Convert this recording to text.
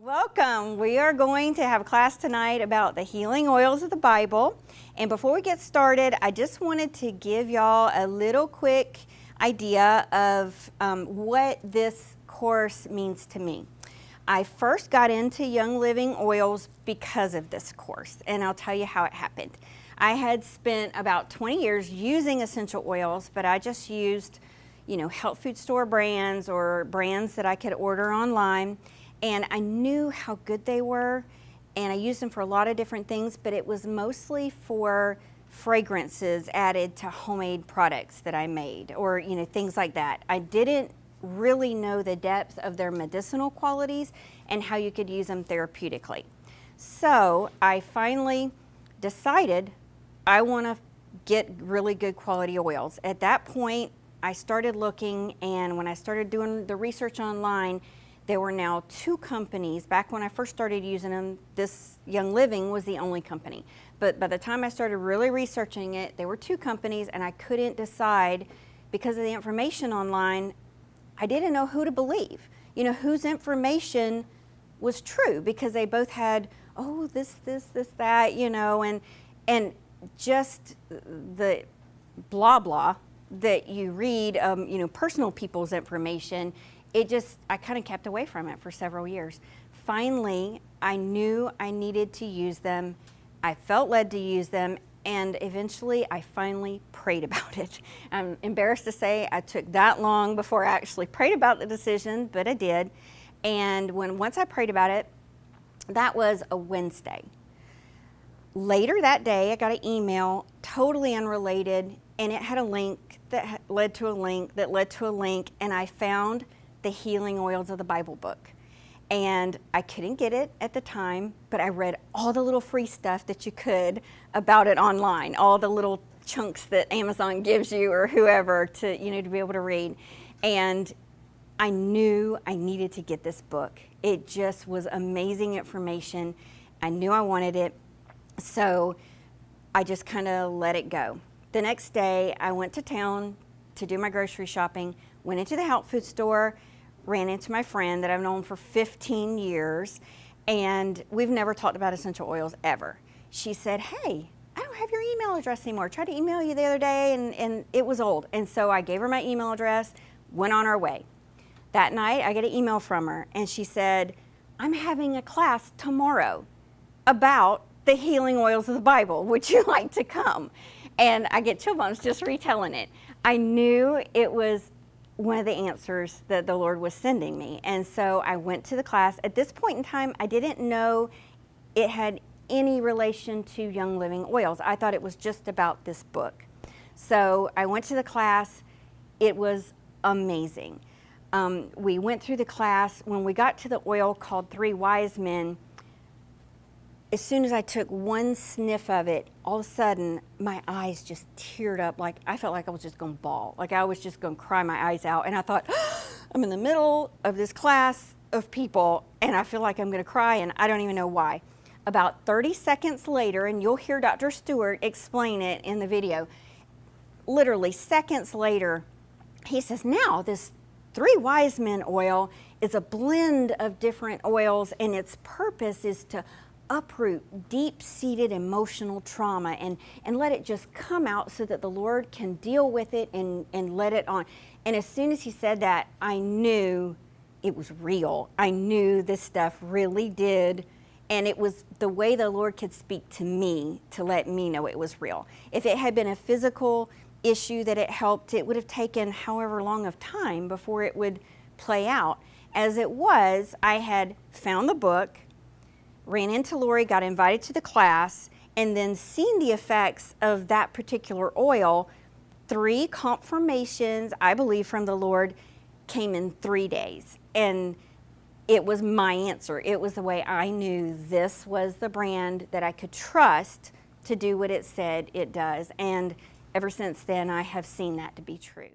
Welcome. We are going to have a class tonight about the healing oils of the Bible. And before we get started, I just wanted to give y'all a little quick idea of what this course means to me. I first got into Young Living oils because of this course, and I'll tell you how it happened. I had spent about 20 years using essential oils, but I just used, health food store brands or brands that I could order online. And I knew how good they were, and I used them for a lot of different things, but it was mostly for fragrances added to homemade products that I made, or things like that. I didn't really know the depth of their medicinal qualities and how you could use them therapeutically. So I finally decided I want to get really good quality oils. At that point, I started looking, and when I started doing the research online, there were now two companies. Back when I first started using them, this Young Living was the only company. But by the time I started really researching it, there were two companies, and I couldn't decide because of the information online. I didn't know who to believe, whose information was true, because they both had, this, that, and just the blah, blah that you read, personal people's information. I kind of kept away from it for several years. Finally, I knew I needed to use them. I felt led to use them, and eventually I finally prayed about it. I'm embarrassed to say I took that long before I actually prayed about the decision, but I did. And once I prayed about it, that was a Wednesday. Later that day, I got an email, totally unrelated, and it had a link that led to a link that led to a link, and I found the healing oils of the Bible book. And I couldn't get it at the time, but I read all the little free stuff that you could about it online, all the little chunks that Amazon gives you or whoever to be able to read. And I knew I needed to get this book. It just was amazing information. I knew I wanted it, so I just kind of let it go. The next day, I went to town to do my grocery shopping, went into the health food store, ran into my friend that I've known for 15 years, and we've never talked about essential oils ever. She said, "Hey, I don't have your email address anymore. I tried to email you the other day, and it was old." And so I gave her my email address, went on our way. That night, I get an email from her, and she said, "I'm having a class tomorrow about the healing oils of the Bible. Would you like to come?" And I get chill bumps just retelling it. I knew it was one of the answers that the Lord was sending me. And so I went to the class. At this point in time, I didn't know it had any relation to Young Living oils. I thought it was just about this book. So I went to the class. It was amazing. We went through the class. When we got to the oil called Three Wise Men, as soon as I took one sniff of it, all of a sudden, my eyes just teared up. Like, I felt like I was just going to bawl. Like, I was just going to cry my eyes out. And I thought, I'm in the middle of this class of people, and I feel like I'm going to cry, and I don't even know why. About 30 seconds later, and you'll hear Dr. Stewart explain it in the video, literally seconds later, he says, now this Three Wise Men oil is a blend of different oils, and its purpose is to uproot deep-seated emotional trauma and let it just come out so that the Lord can deal with it and let it on. And as soon as he said that, I knew it was real. I knew this stuff really did, and it was the way the Lord could speak to me to let me know it was real. If it had been a physical issue that it helped, it would have taken however long of time before it would play out. As it was, I had found the book, ran into Lori, got invited to the class, and then seen the effects of that particular oil. 3 confirmations, I believe, from the Lord came in 3 days. And it was my answer. It was the way I knew this was the brand that I could trust to do what it said it does. And ever since then, I have seen that to be true.